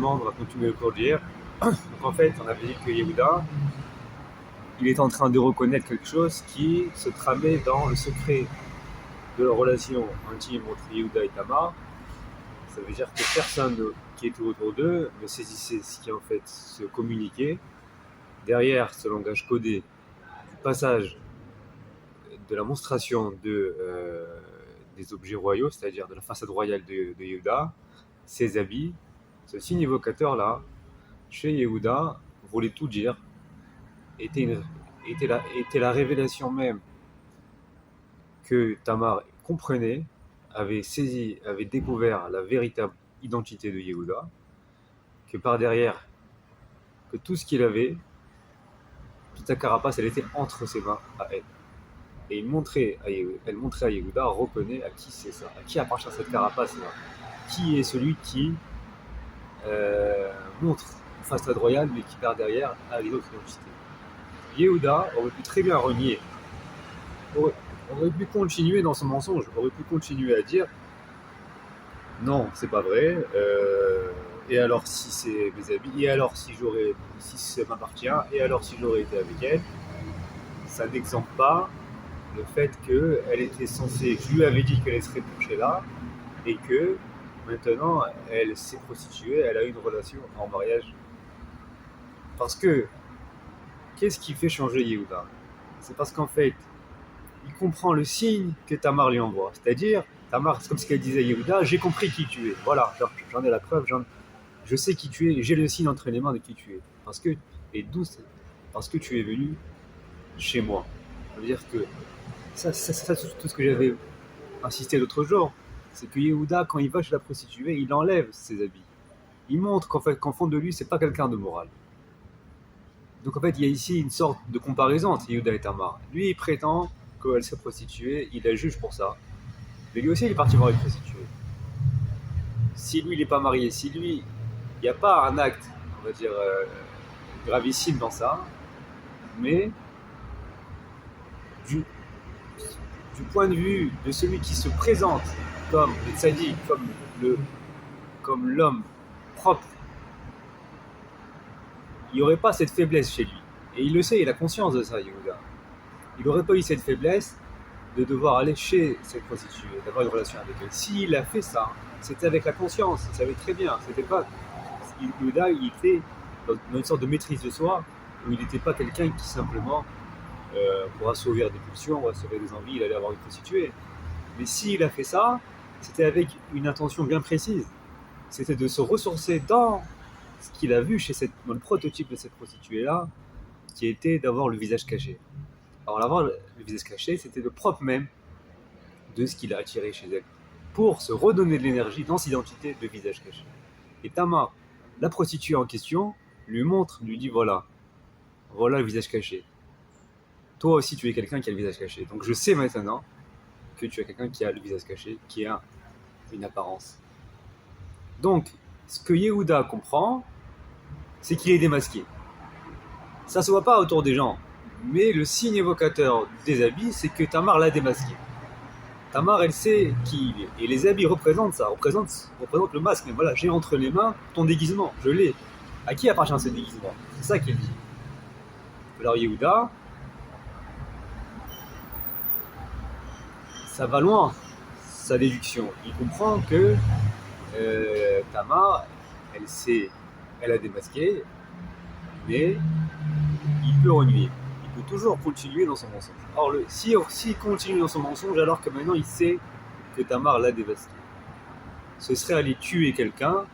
justement, on va continuer le cours d'hier. Donc en fait, on avait dit que Yehuda, il est en train de reconnaître quelque chose qui se tramait dans le secret de la relation intime entre Yehuda et Tamar. Ça veut dire que personne qui était autour d'eux ne saisissait ce qui en fait se communiquait. Derrière ce langage codé du passage de la monstration des objets royaux, c'est-à-dire de la façade royale de Yehuda, ses habits, ce signe évocateur-là, chez Yehuda, voulait tout dire, était la révélation même que Tamar comprenait, avait saisi, avait découvert la véritable identité de Yehuda, que par derrière, que tout ce qu'il avait, toute sa carapace, elle était entre ses mains à elle. Et elle montrait à Yehuda, reconnais à qui c'est ça, à qui appartient cette carapace-là, qui est celui qui montre une façade royale, mais qui par derrière a une autre identité. Yehuda aurait pu très bien renier, aurait pu continuer dans son mensonge, aurait pu continuer à dire non, c'est pas vrai, et alors si c'est mes habits, et alors si ça m'appartient, et alors si j'aurais été avec elle, ça n'exemple pas le fait qu'elle était censée, je lui avais dit qu'elle serait couchée là, et que maintenant elle s'est prostituée, elle a eu une relation en mariage. Parce que, qu'est-ce qui fait changer Yehuda? C'est parce qu'en fait, il comprend le signe que Tamar lui envoie. C'est-à-dire, Tamar, c'est comme ce qu'elle disait à Yehuda, j'ai compris qui tu es. Voilà, j'en ai la preuve, je sais qui tu es, j'ai le signe entre les mains de qui tu es. Parce que tu es venu chez moi. Ça veut dire que, ça c'est tout ce que j'avais insisté l'autre jour, c'est que Yehuda, quand il va chez la prostituée, il enlève ses habits. Il montre qu'en fond de lui, c'est pas quelqu'un de moral. Donc en fait, il y a ici une sorte de comparaison entre Yehuda et Tamar. Lui, il prétend qu'elle s'est prostituée, il la juge pour ça. Mais lui aussi, il est parti voir une prostituée. Si lui, il n'est pas marié, si lui, il n'y a pas un acte, on va dire, gravissime dans ça, mais du point de vue de celui qui se présente comme le tzaddik, comme l'homme propre, il n'y aurait pas cette faiblesse chez lui. Et il le sait, il a conscience de ça, Yehuda. Il n'aurait pas eu cette faiblesse de devoir aller chez cette prostituée, d'avoir une relation avec elle. S'il a fait ça, c'était avec la conscience, il savait très bien. C'était pas. Yehuda, il était dans une sorte de maîtrise de soi, où il n'était pas quelqu'un qui simplement, pour assouvir des pulsions, pour assouvir des envies, il allait avoir une prostituée. Mais s'il a fait ça, c'était avec une intention bien précise. C'était de se ressourcer dans ce qu'il a vu dans le prototype de cette prostituée-là, qui était d'avoir le visage caché. Alors l'avoir le visage caché, c'était le propre même de ce qu'il a attiré chez elle, pour se redonner de l'énergie dans cette identité de visage caché. Et Tamar, la prostituée en question, lui dit voilà le visage caché. Toi aussi tu es quelqu'un qui a le visage caché. Donc je sais maintenant que tu es quelqu'un qui a le visage caché, qui a une apparence. Donc, ce que Yehuda comprend, c'est qu'il est démasqué. Ça se voit pas autour des gens, mais le signe évocateur des habits, c'est que Tamar l'a démasqué. Tamar, elle sait qui il est. Et les habits représentent ça, représentent le masque. Mais voilà, j'ai entre les mains ton déguisement, je l'ai. À qui appartient ce déguisement? C'est ça qu'il dit. Alors Yehuda, ça va loin, sa déduction. Il comprend que Tamar, elle a démasqué, mais il peut renier. Il peut toujours continuer dans son mensonge. Or, s'il continue dans son mensonge, alors que maintenant il sait que Tamar l'a démasqué, ce serait aller tuer quelqu'un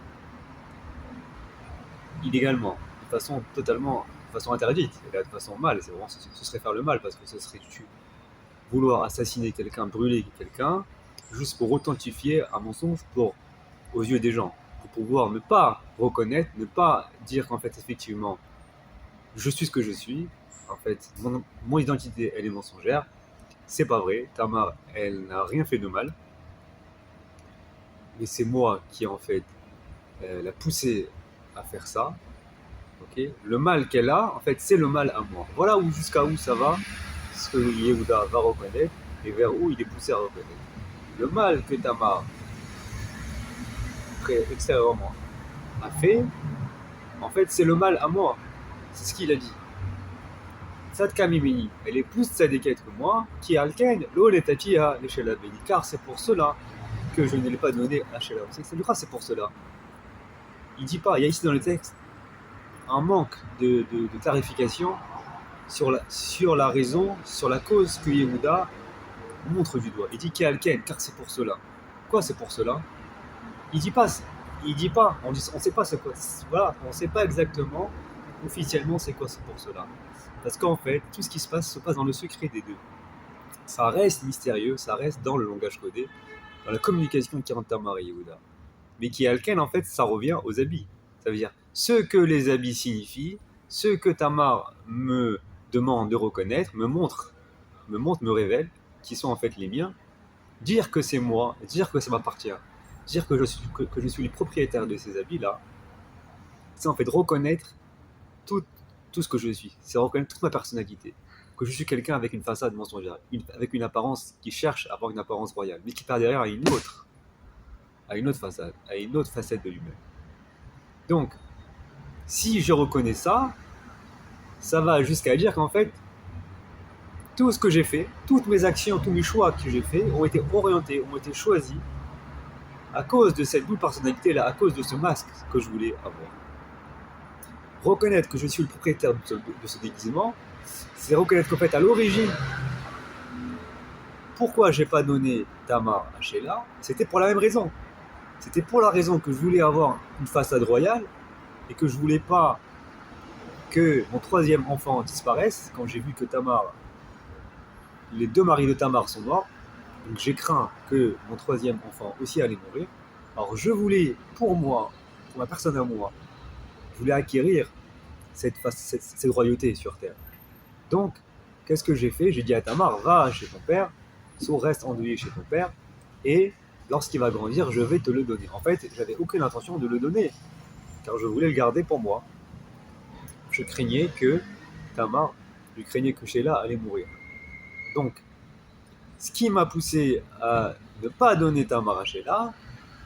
illégalement, de façon interdite, et là, de façon mal. Ce serait faire le mal, parce que ce serait vouloir assassiner quelqu'un, brûler quelqu'un, juste pour authentifier un mensonge aux yeux des gens, pour pouvoir ne pas reconnaître, ne pas dire qu'en fait, effectivement, je suis ce que je suis, en fait, mon identité, elle est mensongère, c'est pas vrai, Tamar, elle n'a rien fait de mal, mais c'est moi qui, en fait, l'a poussée à faire ça, okay. Le mal qu'elle a, en fait, c'est le mal à moi. Voilà jusqu'à où ça va, ce que Yehuda va reconnaître, et vers où il est poussé à reconnaître. Le mal que Tamar, extérieurement, a fait, en fait, c'est le mal à moi. C'est ce qu'il a dit. Tzadka mimini, elle est plus tzadékette que moi, qui alken, lo letatiha l'échelle béni, car c'est pour cela que je ne l'ai pas donné à Shelah. C'est pour cela. Il dit pas, il y a ici dans le texte un manque de clarification sur la raison, sur la cause que Yehuda montre du doigt. Il dit qui alken, car c'est pour cela. Quoi c'est pour cela? Il dit pas, on sait pas c'est quoi. Voilà, on sait pas exactement officiellement c'est quoi c'est pour cela. Parce qu'en fait, tout ce qui se passe dans le secret des deux. Ça reste mystérieux, ça reste dans le langage codé, dans la communication qui rentre Tamar et Yehuda. Mais qui alken, en fait, ça revient aux habits. Ça veut dire ce que les habits signifient, ce que Tamar me demande de reconnaître, me révèle, qui sont en fait les miens. Dire que c'est moi, dire que ça m'appartient, dire que je suis le propriétaire de ces habits-là, c'est en fait reconnaître tout ce que je suis. C'est reconnaître toute ma personnalité. Que je suis quelqu'un avec une façade mensongère, avec une apparence qui cherche à avoir une apparence royale, mais qui part derrière à une autre façade, à une autre facette de lui-même. Donc, si je reconnais ça, ça va jusqu'à dire qu'en fait, tout ce que j'ai fait, toutes mes actions, tous mes choix que j'ai faits ont été orientés, ont été choisis à cause de cette double personnalité-là, à cause de ce masque que je voulais avoir. Reconnaître que je suis le propriétaire de ce déguisement, c'est reconnaître qu'en fait, à l'origine, pourquoi j'ai pas donné Tamar à Sheila, c'était pour la même raison. C'était pour la raison que je voulais avoir une façade royale et que je voulais pas que mon troisième enfant disparaisse. Quand j'ai vu que Tamar, les deux maris de Tamar sont morts, donc j'ai craint que mon troisième enfant aussi allait mourir. Alors je voulais, pour moi, pour ma personne à moi, je voulais acquérir cette royauté sur terre. Donc, qu'est-ce que j'ai fait? J'ai dit à Tamar, va chez ton père, reste endeuillé chez ton père, et lorsqu'il va grandir, je vais te le donner. En fait, j'avais aucune intention de le donner, car je voulais le garder pour moi. Je craignais que Tamar, je craignais que Sheila allait mourir. Donc, ce qui m'a poussé à ne pas donner Tamar à Sheila,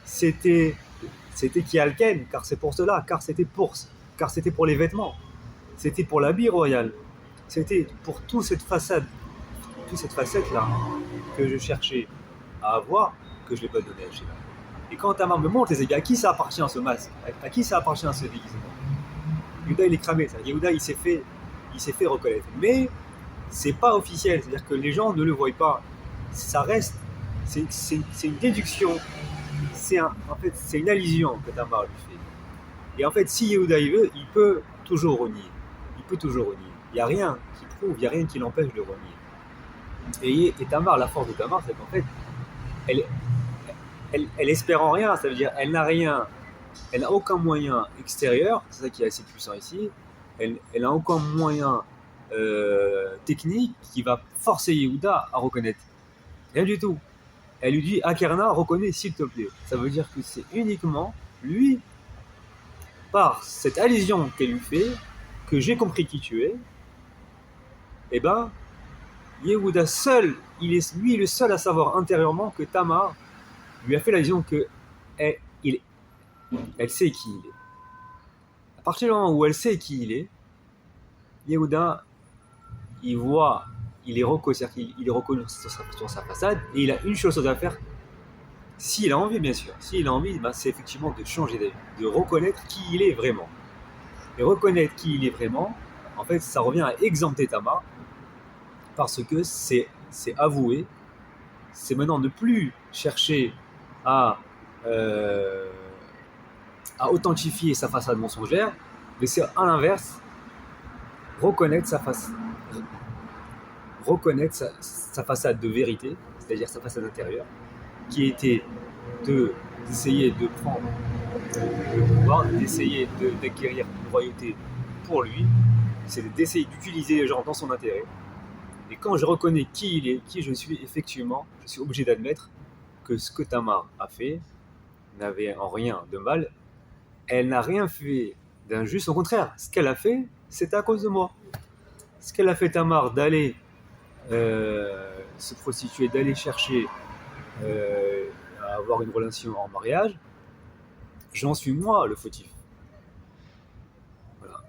c'était Kialken, car c'est pour cela, car c'était pour les vêtements, c'était pour l'habit royal, c'était pour toute cette facette-là que je cherchais à avoir, que je ne l'ai pas donné à Sheila. Et quand Tamar me montre les égaux, à qui ça appartient ce masque? À qui ça appartient ce déguisement? Yehuda il est cramé, Yehuda il s'est fait reconnaître. Mais c'est pas officiel, c'est-à-dire que les gens ne le voient pas. Ça reste, c'est une déduction, en fait c'est une allusion que Tamar lui fait. Et en fait si Yehuda il veut, il peut toujours renier. Il n'y a rien qui prouve, il n'y a rien qui l'empêche de renier. Et Tamar, la force de Tamar, c'est qu'en fait, elle espère en rien, ça veut dire elle n'a rien, elle n'a aucun moyen extérieur, c'est ça qui est assez puissant ici, elle n'a aucun moyen technique qui va forcer Yehuda à reconnaître. Rien du tout. Elle lui dit, Akarna, reconnais s'il te plaît. Ça veut dire que c'est uniquement lui, par cette allusion qu'elle lui fait, que j'ai compris qui tu es, et ben, Yehuda seul, il est lui le seul à savoir intérieurement que Tamar lui a fait l'allusion que elle sait qui il est. À partir du moment où elle sait qui il est, Yehuda, il voit, il est reconnu sur sa façade, et il a une chose à faire, s'il a envie bien sûr, s'il a envie, ben, c'est effectivement de changer d'avis, de reconnaître qui il est vraiment. Et reconnaître qui il est vraiment, en fait, ça revient à exempter Tamar, parce que c'est avouer, c'est maintenant ne plus chercher à authentifier sa façade mensongère, mais c'est à l'inverse, reconnaître sa façade de vérité, c'est-à-dire sa façade intérieure, qui était d'essayer de prendre le pouvoir, d'essayer d'acquérir une royauté pour lui, c'est d'essayer d'utiliser les gens dans son intérêt. Et quand je reconnais qui il est, qui je suis, effectivement, je suis obligé d'admettre que ce que Tamar a fait n'avait en rien de mal. Elle n'a rien fait d'injuste, au contraire, ce qu'elle a fait, c'était à cause de moi. Ce qu'elle a fait Tamar d'aller se prostituer, d'aller chercher à avoir une relation en mariage, j'en suis moi le fautif.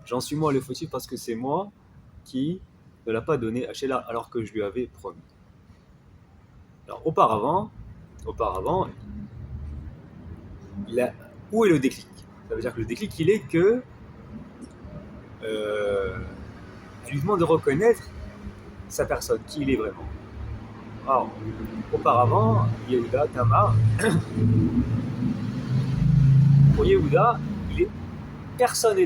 J'en suis moi le fautif parce que c'est moi qui ne l'a pas donné à Sheila alors que je lui avais promis. Alors auparavant, où est le déclic? Ça veut dire que le déclic, il est que tu lui demandes de reconnaître sa personne, qui il est vraiment. Alors, auparavant, Yehuda, Tamar, pour Yehuda, personne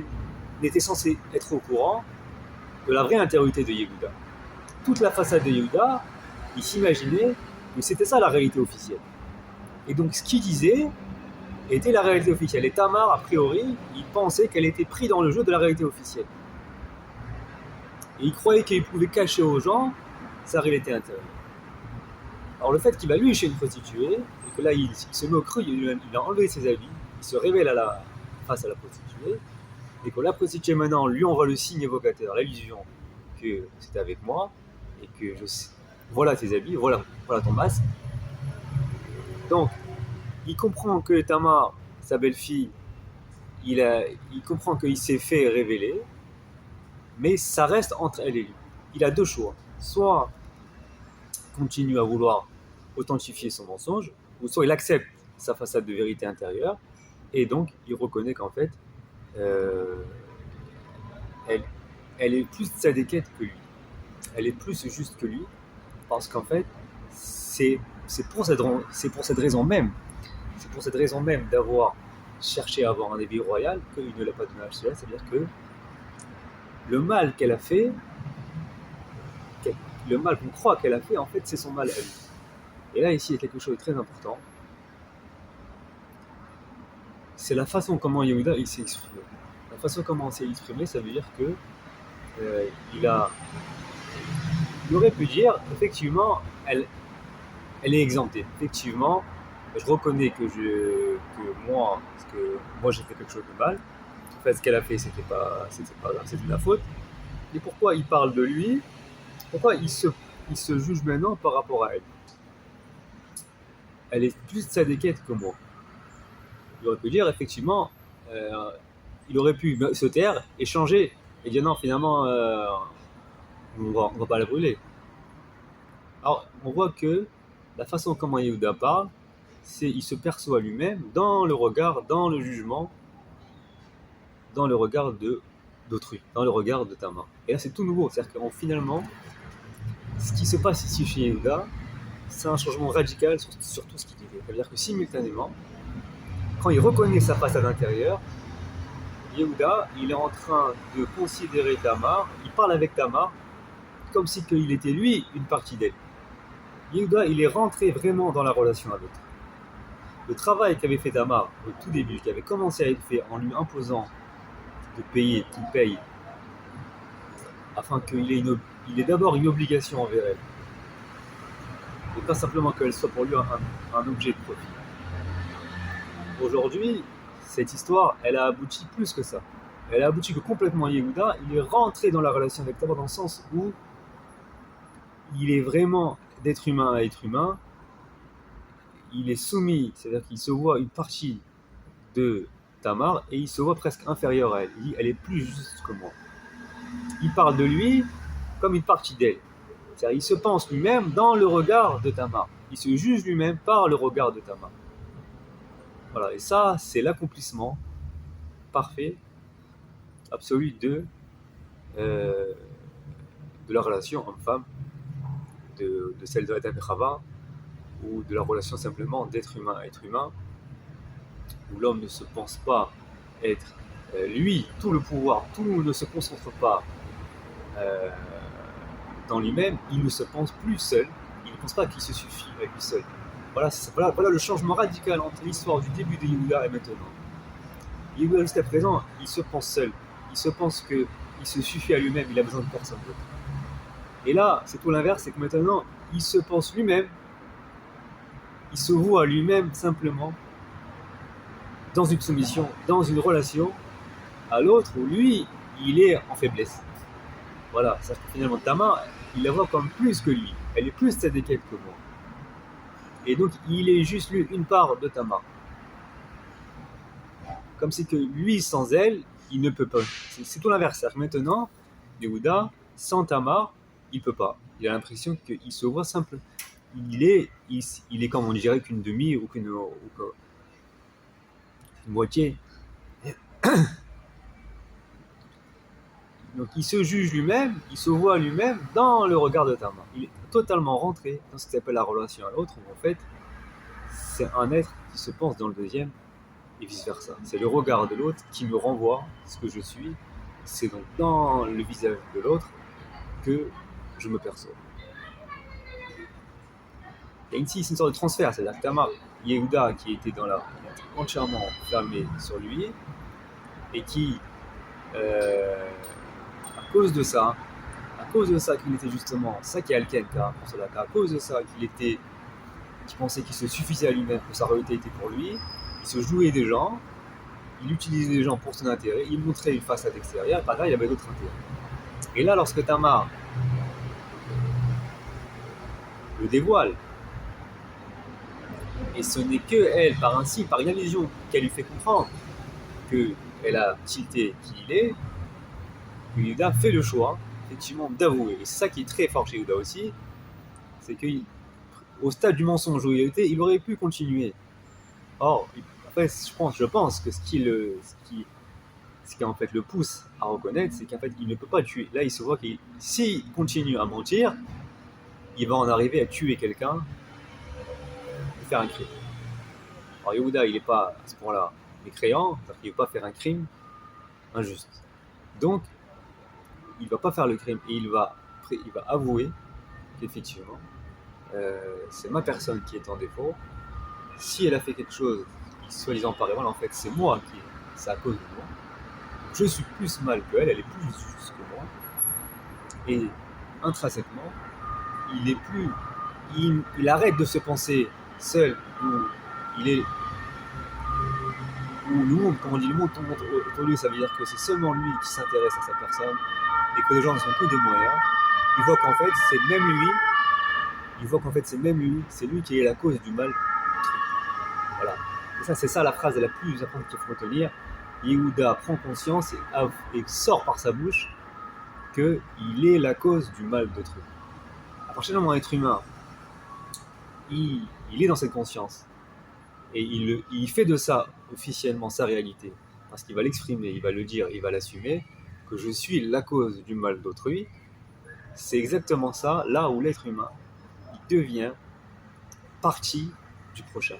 n'était censé être au courant de la vraie intériorité de Yehuda. Toute la façade de Yehuda, il s'imaginait que c'était ça la réalité officielle. Et donc ce qu'il disait était la réalité officielle. Et Tamar, a priori, il pensait qu'elle était prise dans le jeu de la réalité officielle. Et il croyait qu'il pouvait cacher aux gens sa réalité intérieure. Alors le fait qu'il va lui chez une prostituée, et que là il se met au cru, il a enlevé ses habits, il se révèle face à la prostituée, et que la prostituée maintenant lui envoie le signe évocateur, l'allusion que c'était avec moi, et que voilà tes habits, voilà ton masque. Donc, il comprend que Tamar, sa belle-fille, il comprend qu'il s'est fait révéler, mais ça reste entre elle et lui. Il a deux choix. Soit continue à vouloir authentifier son mensonge, ou soit il accepte sa façade de vérité intérieure, et donc il reconnaît qu'en fait, elle est plus tzadékette que lui. Elle est plus juste que lui, parce qu'en fait, c'est pour cette raison même d'avoir cherché à avoir un éveil royal qu'il ne l'a pas donné à cela. C'est-à-dire que le mal qu'elle a fait, le mal qu'on croit qu'elle a fait, en fait, c'est son mal à elle. Et là, ici, il y a quelque chose de très important. C'est la façon comment Yehuda il s'est exprimé. La façon comment il s'est exprimé, ça veut dire que il aurait pu dire, effectivement, elle est exemptée. Effectivement, je reconnais que moi j'ai fait quelque chose de mal. En fait, ce qu'elle a fait, c'était pas grave, c'était de la faute. Et pourquoi il parle de lui? Pourquoi il se juge maintenant par rapport à elle? Elle est plus tzadékette que moi. Il aurait pu dire, effectivement, il aurait pu se taire et changer et dire non, finalement, on va pas la brûler. Alors, on voit que la façon comment Yehuda parle, c'est il se perçoit lui-même dans le regard, dans le jugement, dans le regard d'autrui, dans le regard de Tamar. Et là, c'est tout nouveau. C'est-à-dire que finalement, ce qui se passe ici chez Yehuda, c'est un changement radical sur tout ce qu'il dit. C'est-à-dire que simultanément, quand il reconnaît sa façade intérieure, Yehuda, il est en train de considérer Tamar, il parle avec Tamar comme si il était lui une partie d'elle. Yehuda, il est rentré vraiment dans la relation avec elle. Le travail qu'avait fait Tamar au tout début, qui avait commencé à être fait en lui imposant de payer, qu'il paye, afin qu'il ait d'abord une obligation envers elle, et pas simplement qu'elle soit pour lui un objet de profit. Aujourd'hui, cette histoire, elle a abouti plus que ça. Elle a abouti que complètement Yehuda, il est rentré dans la relation avec Tamar dans le sens où il est vraiment d'être humain à être humain, il est soumis, c'est-à-dire qu'il se voit une partie de Tamar et il se voit presque inférieur à elle. Il dit, elle est plus juste que moi. Il parle de lui comme une partie d'elle. C'est-à-dire il se pense lui-même dans le regard de Tamar. Il se juge lui-même par le regard de Tamar. Voilà, et ça, c'est l'accomplissement parfait, absolu de la relation homme-femme, de celle de Adam et Chava, ou de la relation simplement d'être humain à être humain, où l'homme ne se pense pas être lui, tout le pouvoir, tout ne se concentre pas dans lui-même, il ne se pense plus seul, il ne pense pas qu'il se suffit à lui seul. Voilà le changement radical entre l'histoire du début de Yehuda et maintenant. Yehuda jusqu'à présent, il se pense seul, il se pense qu'il se suffit à lui-même, il a besoin de personne d'autre. Et là, c'est tout l'inverse, c'est que maintenant, il se pense lui-même, il se voit lui-même simplement dans une soumission, dans une relation à l'autre où lui, il est en faiblesse. Voilà, ça fait finalement Tamar, il la voit comme plus que lui. Elle est plus tzadékette que moi. Et donc, il est juste lui une part de Tamar. Comme si que lui, sans elle, il ne peut pas. C'est tout l'inverse. Maintenant, Yehuda, sans Tamar, il peut pas. Il a l'impression qu'il se voit simple. Il est comme on dirait qu'une demi ou qu'une moitié. Donc il se juge lui-même, il se voit lui-même dans le regard de Tamar. Il est totalement rentré dans ce qui s'appelle la relation à l'autre, où en fait, c'est un être qui se pense dans le deuxième et vice-versa. C'est le regard de l'autre qui me renvoie ce que je suis. C'est donc dans le visage de l'autre que je me perçois. Il y a ici une sorte de transfert, c'est-à-dire que Tamar, Yehuda qui était entièrement fermé sur lui et qui, à cause de ça qu'il était justement, ça qui est Alken, car pour cela, à cause de ça qu'il pensait qu'il se suffisait à lui-même, que sa réalité était pour lui, il se jouait des gens, il utilisait les gens pour son intérêt, il montrait une façade extérieure, et par là il y avait d'autres intérêts. Et là, lorsque Tamar le dévoile, et ce n'est que elle, par une allusion qu'elle lui fait comprendre qu'elle a tilté qui il est, que Yehuda fait le choix, effectivement, d'avouer. Et c'est ça qui est très fort chez Yehuda aussi, c'est qu'au stade du mensonge où il était, il aurait pu continuer. Or, après, je pense que ce qui en fait le pousse à reconnaître, c'est qu'en fait, il ne peut pas tuer. Là, il se voit que s'il continue à mentir, il va en arriver à tuer quelqu'un et faire un crime. Alors, Yehuda, il n'est pas à ce point-là mécréant, c'est-à-dire qu'il ne veut pas faire un crime injuste. Donc, il ne va pas faire le crime et il va avouer qu'effectivement, c'est ma personne qui est en défaut. Si elle a fait quelque chose qui soi-disant paraît mal, en fait, c'est à cause de moi. Je suis plus mal qu'elle, elle est plus juste que moi. Et intrinsèquement, il arrête de se penser seul, où le monde, comme on dit, le monde tombe autour de lui, ça veut dire que c'est seulement lui qui s'intéresse à sa personne et que les gens ne sont que des moyens. Il voit qu'en fait, c'est même lui, c'est lui qui est la cause du mal. Voilà. Et ça, c'est ça la phrase la plus importante qu'il faut retenir. Yehuda prend conscience et sort par sa bouche qu'il est la cause du mal d'autrui. À partir du moment où l'être humain, il est dans cette conscience et il fait de ça officiellement sa réalité, parce qu'il va l'exprimer, il va le dire, il va l'assumer, que je suis la cause du mal d'autrui. C'est exactement ça, là où l'être humain il devient partie du prochain,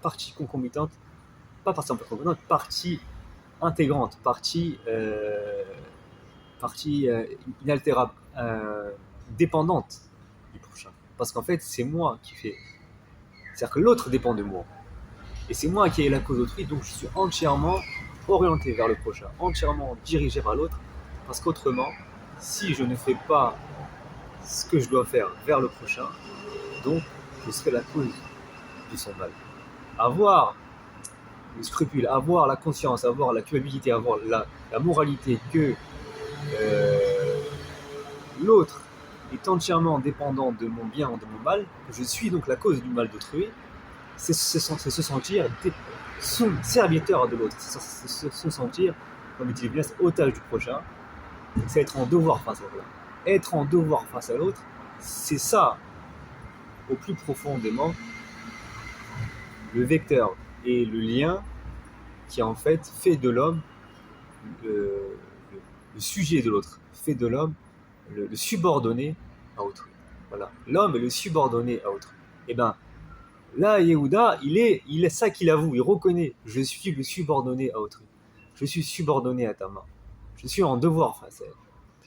partie concomitante, pas partie concomitante, partie intégrante, partie inaltérable, dépendante du prochain. Parce qu'en fait, c'est moi qui fais. C'est-à-dire que l'autre dépend de moi. Et c'est moi qui ai la cause d'autrui, donc je suis entièrement orienté vers le prochain, entièrement dirigé vers l'autre. Parce qu'autrement, si je ne fais pas ce que je dois faire vers le prochain, donc je serai la cause de son mal. Avoir le scrupule, avoir la conscience, avoir la culpabilité, avoir la moralité que l'autre est entièrement dépendant de mon bien ou de mon mal, que je suis donc la cause du mal d'autrui, c'est se sentir serviteur de l'autre, c'est se sentir, comme dit bien, otage du prochain, c'est être en devoir face à l'autre. Être en devoir face à l'autre, c'est ça, au plus profondément, le vecteur et le lien qui en fait fait de l'homme le sujet de l'autre, fait de l'homme le subordonné à autrui. Voilà, l'homme est le subordonné à autrui. Et bien, là, Yehuda, il est ça qu'il avoue, il reconnaît, je suis le subordonné à autrui. Je suis subordonné à Tamar. Je suis en devoir face à elle.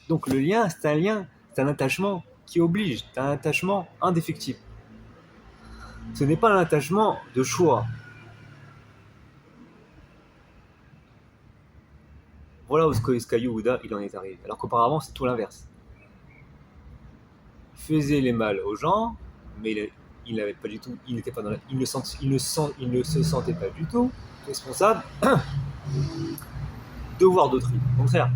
Donc le lien, c'est un attachement qui oblige, c'est un attachement indéfectible. Ce n'est pas un attachement de choix. Voilà où ce qu'a Yehuda, il en est arrivé. Alors qu'auparavant, c'est tout l'inverse. Il faisait les mal aux gens, mais il n'avait pas du tout, il n'était pas dans il ne se sentait pas du tout responsable devoir d'autrui. Au contraire,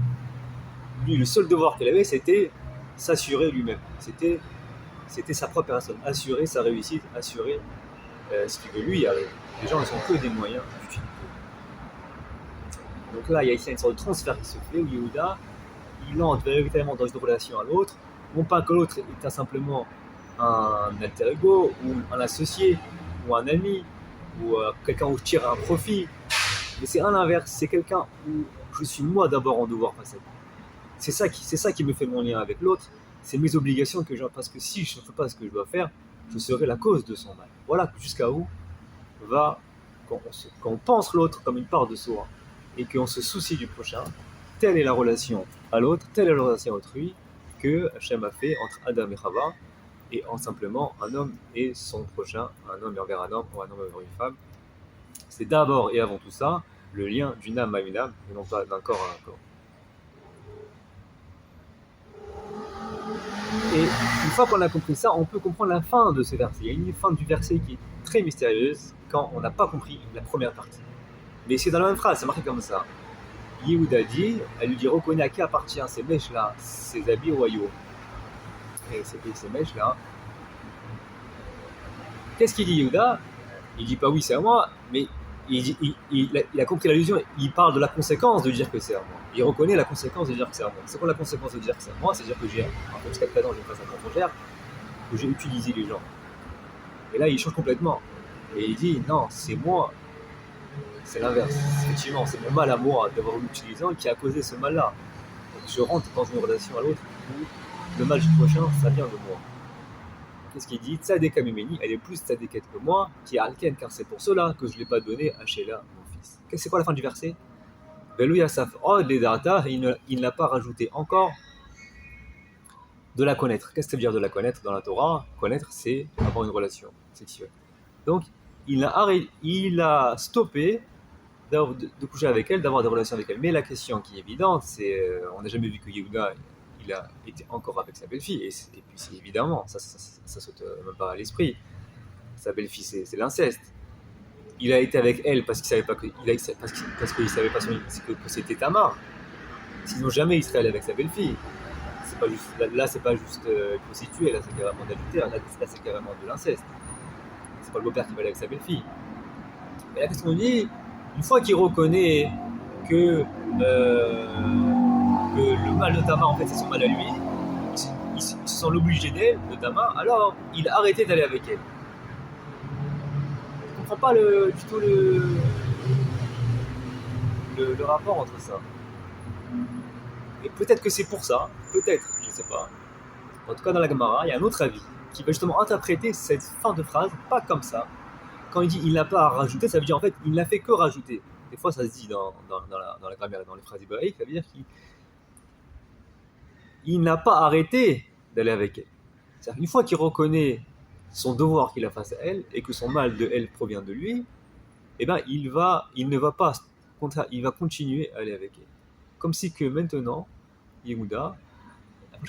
lui, le seul devoir qu'il avait, c'était s'assurer lui-même. C'était sa propre personne, assurer sa réussite, assurer ce qui veut lui arriver. Les gens ne sont que des moyens d'utilité. Donc là, il y a ici une sorte de transfert qui se fait où Yehuda, il entre véritablement dans une relation à l'autre, non pas que l'autre est simplement un alter ego, ou un associé, ou un ami, ou quelqu'un où je tire un profit, mais c'est à l'inverse, c'est quelqu'un où je suis moi d'abord en devoir face à lui. C'est ça qui me fait mon lien avec l'autre, c'est mes obligations que j'ai, parce que si je ne fais pas ce que je dois faire, je serai la cause de son mal. Voilà jusqu'à où va, quand on pense l'autre comme une part de soi, et qu'on se soucie du prochain, telle est la relation à l'autre, telle est la relation à autrui, que Hachem a fait entre Adam et Chava, et en simplement un homme et son prochain, un homme envers un homme ou un homme envers une femme. C'est d'abord et avant tout ça, le lien d'une âme à une âme, et non pas d'un corps à un corps. Et une fois qu'on a compris ça, on peut comprendre la fin de ce verset. Il y a une fin du verset qui est très mystérieuse quand on n'a pas compris la première partie. Mais c'est dans la même phrase, c'est marqué comme ça. Yehuda dit, elle lui dit, reconnais à qui appartient ces mèches-là, ces habits royaux. Et ces mèches-là. Qu'est-ce qu'il dit Yehuda? Il dit pas oui, c'est à moi, mais il a compris l'allusion, il parle de la conséquence de dire que c'est à moi. Il reconnaît la conséquence de dire que c'est à moi. C'est quoi la conséquence de dire que c'est à moi? C'est-à-dire que j'ai, jusqu'à présent, j'ai une façon étrangère, que j'ai utilisé les gens. Et là, il change complètement. Et il dit, non, c'est moi. C'est l'inverse. Effectivement, c'est mon mal à moi d'avoir utilisé qui a causé ce mal-là. Donc je rentre dans une relation à l'autre où le mal du prochain, ça vient de moi. Qu'est-ce qu'il dit? Tzadek Amimeni, elle est plus tzadeket que moi, qui est alken, car c'est pour cela que je ne l'ai pas donné à Sheila, mon fils. C'est quoi la fin du verset? Velou Yassaf Od Ledata, il ne l'a pas rajouté encore de la connaître. Qu'est-ce que ça veut dire de la connaître dans la Torah? Connaître, c'est avoir une relation sexuelle. Donc, il a stoppé de coucher avec elle, d'avoir des relations avec elle. Mais la question qui est évidente, c'est on n'a jamais vu que Yehuda il a été encore avec sa belle-fille. Et puis c'est évidemment, ça saute même pas à l'esprit. Sa belle-fille, c'est l'inceste. Il a été avec elle parce qu'il savait pas que savait pas que c'était Tamar. Sinon jamais il serait allé avec sa belle-fille. C'est pas juste, là c'est pas juste prostituée, là c'est carrément d'adultère, là c'est carrément de l'inceste. C'est pas le beau-père qui va aller avec sa belle-fille. Mais là qu'est-ce qu'on dit? Une fois qu'il reconnaît que le mal de Tamar, en fait, c'est son mal à lui, il se sent l'obligé d'elle, de Tamar, alors il a arrêté d'aller avec elle. Je ne comprends pas du tout le rapport entre ça. Et peut-être que c'est pour ça, peut-être, je ne sais pas. En tout cas, dans la Gemara, il y a un autre avis qui va justement interpréter cette fin de phrase, pas comme ça. Quand il dit il n'a pas à rajouter, ça veut dire en fait il n'a fait que rajouter. Des fois ça se dit dans la grammaire et dans les phrases hébraïques, ça veut dire qu'il n'a pas arrêté d'aller avec elle. C'est-à-dire une fois qu'il reconnaît son devoir qu'il a face à elle et que son mal de elle provient de lui, eh ben il ne va pas, il va continuer à aller avec elle. Comme si que maintenant, Yehuda,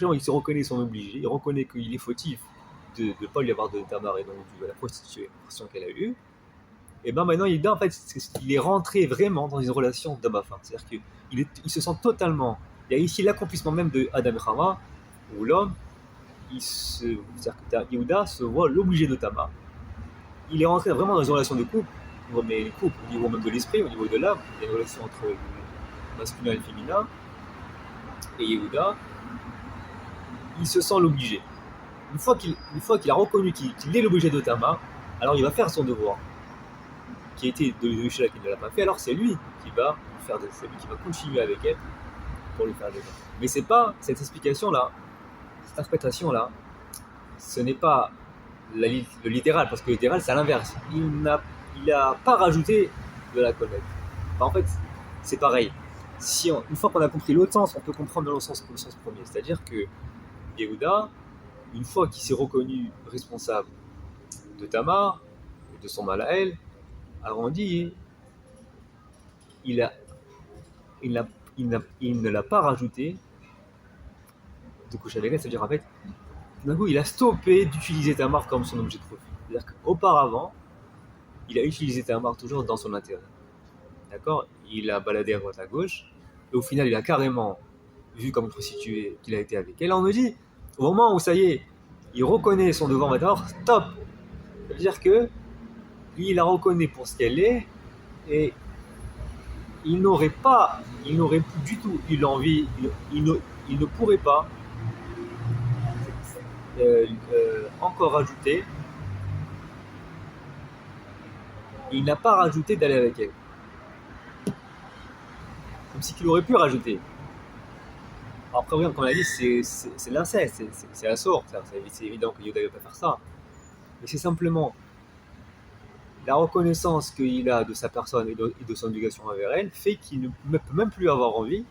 il se reconnaît son obligé, il reconnaît qu'il est fautif de ne pas lui avoir donné Tamar et donc de la prostitution qu'elle a eue. Et ben maintenant il est rentré vraiment dans une relation d'homme à femme. C'est-à-dire qu'il se sent totalement. Il y a ici l'accomplissement même de Adam et Chava, où l'homme, Yehuda se voit l'obligé de Tamar. Il est rentré vraiment dans une relation de couple, mais les couples au niveau même de l'esprit, au niveau de l'âme, il y a une relation entre le masculin et le féminin. Et Yehuda, il se sent l'obligé. Une fois qu'il a reconnu qu'il est l'obligé de Tamar, alors il va faire son devoir, qui a été de Sheila qui ne l'a pas fait, alors c'est lui qui va faire c'est lui qui va continuer avec elle pour lui faire des gens. Mais c'est pas cette explication-là, cette interprétation-là, ce n'est pas le littéral, parce que le littéral c'est à l'inverse. Il n'a pas rajouté de la connaître. Enfin, en fait, c'est pareil. Une fois qu'on a compris l'autre sens, on peut comprendre le sens premier. C'est-à-dire que Yehuda, une fois qu'il s'est reconnu responsable de Tamar, de son mal à elle, alors on dit il ne l'a pas rajouté de coucher avec elle, c'est-à-dire en fait, d'un coup il a stoppé d'utiliser Tamar comme son objet de profit. C'est-à-dire qu'auparavant, il a utilisé Tamar toujours dans son intérêt. D'accord? Il a baladé à droite à gauche, et au final il a carrément vu comme une prostituée qu'il a été avec elle. On me dit, au moment où ça y est, il reconnaît son devoir maintenant, stop! Ça veut dire que il la reconnaît pour ce qu'elle est, et il n'aurait plus du tout eu l'envie, il ne pourrait pas encore rajouter. Il n'a pas rajouté d'aller avec elle. Comme si qu'il aurait pu rajouter. Alors après, oui, comme on a dit, c'est l'inceste, c'est la sorte. C'est évident que Yoda ne va pas faire ça. Mais c'est simplement la reconnaissance qu'il a de sa personne et de son obligation envers elle fait qu'il ne peut même plus avoir envie,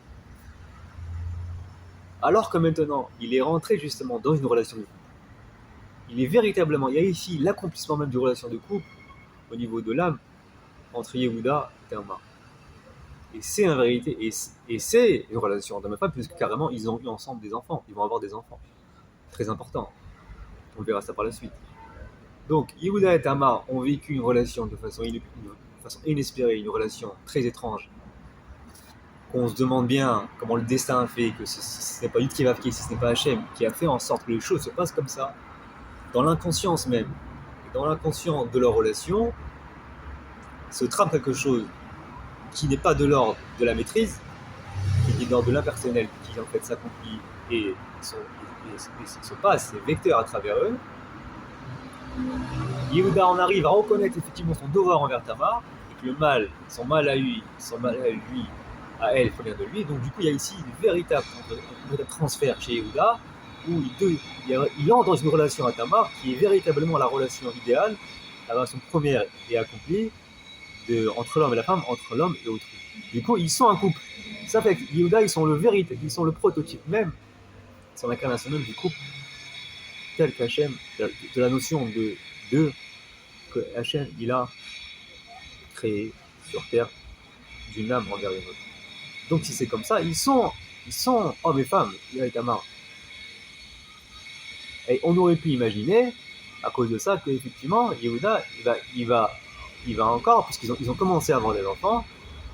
alors que maintenant, il est rentré justement dans une relation de couple. Il est véritablement, il y a ici l'accomplissement même d'une relation de couple au niveau de l'âme entre Yehuda et Tamar. Et c'est en vérité, et c'est une relation d'homme et femme, puisque carrément ils ont eu ensemble des enfants, ils vont avoir des enfants. Très important. On verra ça par la suite. Donc, Yehuda et Tamar ont vécu une relation de façon inespérée, une relation très étrange, qu'on se demande bien comment le destin a fait, que ce n'est pas Yud Kevavke, si ce n'est pas Hachem, qui a fait en sorte que les choses se passent comme ça, dans l'inconscience même, et dans l'inconscient de leur relation, se trame quelque chose qui n'est pas de l'ordre de la maîtrise, qui est de l'ordre de l'impersonnel, qui en fait s'accomplit et se passe, c'est vecteur à travers eux. Yehuda en arrive à reconnaître effectivement son devoir envers Tamar, et que le mal, son mal à lui, à elle provient de lui. Donc du coup, il y a ici un véritable transfert chez Yehuda, où il entre dans une relation à Tamar qui est véritablement la relation idéale, la relation première et accomplie entre l'homme et la femme, entre l'homme et autrui. Du coup, ils sont un couple. Ça fait que Yehuda, ils sont le prototype même, ils sont l'incarnation même du couple, tel qu'Hachem, de la notion de que Hachem, il a créé sur terre d'une âme envers une autre. Donc si c'est comme ça, ils sont hommes et femmes, Yehuda et Tamar. Et on aurait pu imaginer, à cause de ça, qu'effectivement, Yehuda, il va encore, puisqu'ils ont commencé à avoir des enfants,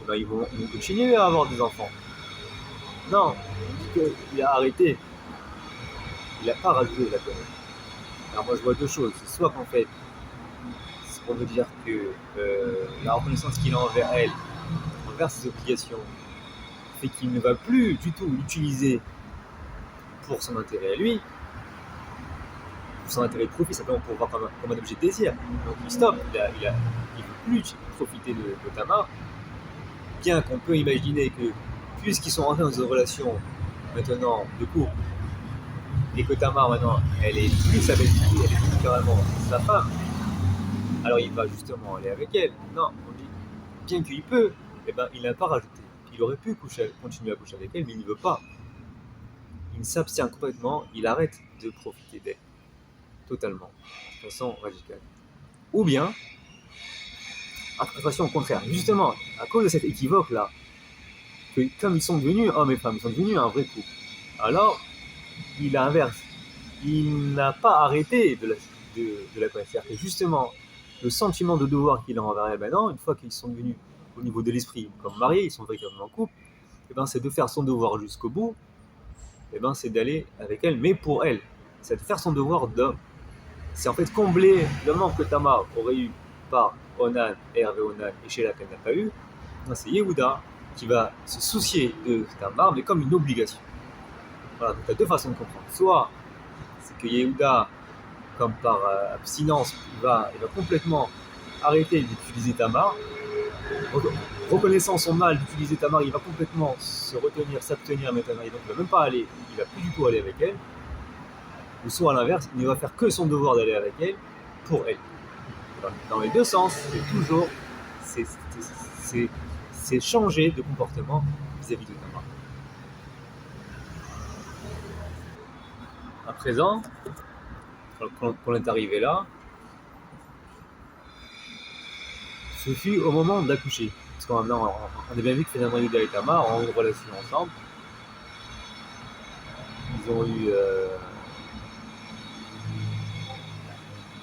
et ben ils vont continuer à avoir des enfants. Non, il a arrêté. Il n'a pas rajouté la connerie. Alors moi je vois deux choses. C'est soit qu'en fait, c'est pour me dire que la reconnaissance qu'il a envers elle, envers ses obligations, fait qu'il ne va plus du tout l'utiliser pour son intérêt à lui, pour son intérêt de profit, simplement pour voir comme un objet de désir. Donc il stoppe, il ne veut plus profiter de Tamar, bien qu'on peut imaginer que puisqu'ils sont rentrés dans une relation maintenant de couple, et que Tamar maintenant elle est plus sa belle-fille, elle est plus carrément sa femme, alors il va justement aller avec elle. Non, on dit, bien qu'il peut, eh ben, il n'a pas rajouté. Il aurait pu continuer à coucher avec elle, mais il ne veut pas. Il s'abstient complètement, il arrête de profiter d'elle, totalement, de façon radicale. Ou bien, attention au contraire, justement, à cause de cet équivoque-là, que comme ils sont devenus hommes et femmes, ils sont devenus un vrai couple, alors il inverse. Il n'a pas arrêté de la connaître. C'est-à-dire que justement, le sentiment de devoir qu'il a envers elle maintenant, une fois qu'ils sont devenus au niveau de l'esprit comme mariés, ils sont véritablement en couple, et ben, c'est de faire son devoir jusqu'au bout, et ben, c'est d'aller avec elle, mais pour elle. C'est de faire son devoir d'homme. C'est en fait combler le manque que Tamar aurait eu par Onan, Hervé Onan et Sheila qu'elle n'a pas eu. C'est Yehuda qui va se soucier de Tamar, mais comme une obligation. Voilà, donc il y a deux façons de comprendre. Soit c'est que Yehuda, comme par abstinence, il va complètement arrêter d'utiliser Tamar. Reconnaissant son mal d'utiliser Tamar, il va complètement se retenir, s'abstenir maintenant, et donc il ne va même pas aller, il ne va plus du tout aller avec elle. Ou soit à l'inverse, il ne va faire que son devoir d'aller avec elle pour elle. Dans les deux sens, c'est toujours c'est changer de comportement vis-à-vis de Tamar. À présent, quand on est arrivé là, ce fut au moment d'accoucher. Parce qu'on a bien vu que finalement Yehuda et Tamar ont eu une relation ensemble. Ils ont eu